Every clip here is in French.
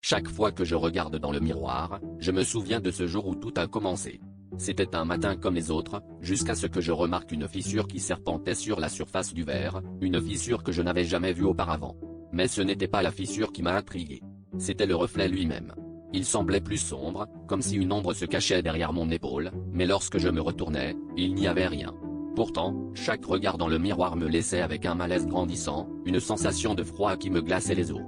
Chaque fois que je regarde dans le miroir, je me souviens de ce jour où tout a commencé. C'était un matin comme les autres, jusqu'à ce que je remarque une fissure qui serpentait sur la surface du verre, une fissure que je n'avais jamais vue auparavant. Mais ce n'était pas la fissure qui m'a intrigué. C'était le reflet lui-même. Il semblait plus sombre, comme si une ombre se cachait derrière mon épaule, mais lorsque je me retournais, il n'y avait rien. Pourtant, chaque regard dans le miroir me laissait avec un malaise grandissant, une sensation de froid qui me glaçait les os.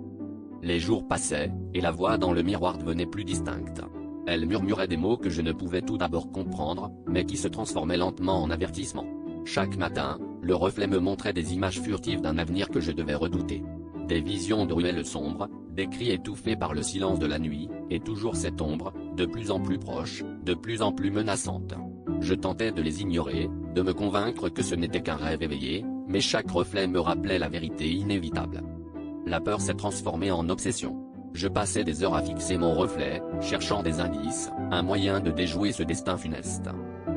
Les jours passaient, et la voix dans le miroir devenait plus distincte. Elle murmurait des mots que je ne pouvais tout d'abord comprendre, mais qui se transformaient lentement en avertissements. Chaque matin, le reflet me montrait des images furtives d'un avenir que je devais redouter. Des visions de ruelles sombres, des cris étouffés par le silence de la nuit, et toujours cette ombre, de plus en plus proche, de plus en plus menaçante. Je tentais de les ignorer, de me convaincre que ce n'était qu'un rêve éveillé, mais chaque reflet me rappelait la vérité inévitable. La peur s'est transformée en obsession. Je passais des heures à fixer mon reflet, cherchant des indices, un moyen de déjouer ce destin funeste.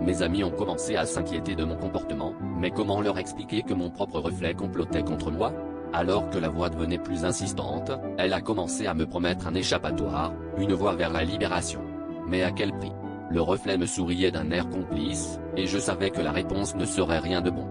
Mes amis ont commencé à s'inquiéter de mon comportement, mais comment leur expliquer que mon propre reflet complotait contre moi? Alors que la voix devenait plus insistante, elle a commencé à me promettre un échappatoire, une voie vers la libération. Mais à quel prix? Le reflet me souriait d'un air complice, et je savais que la réponse ne serait rien de bon.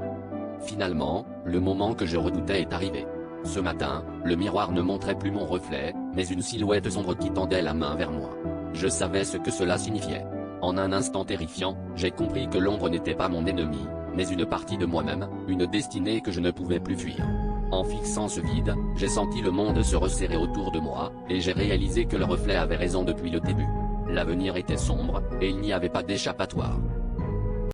Finalement, le moment que je redoutais est arrivé. Ce matin, le miroir ne montrait plus mon reflet, mais une silhouette sombre qui tendait la main vers moi. Je savais ce que cela signifiait. En un instant terrifiant, j'ai compris que l'ombre n'était pas mon ennemi, mais une partie de moi-même, une destinée que je ne pouvais plus fuir. En fixant ce vide, j'ai senti le monde se resserrer autour de moi, et j'ai réalisé que le reflet avait raison depuis le début. L'avenir était sombre, et il n'y avait pas d'échappatoire.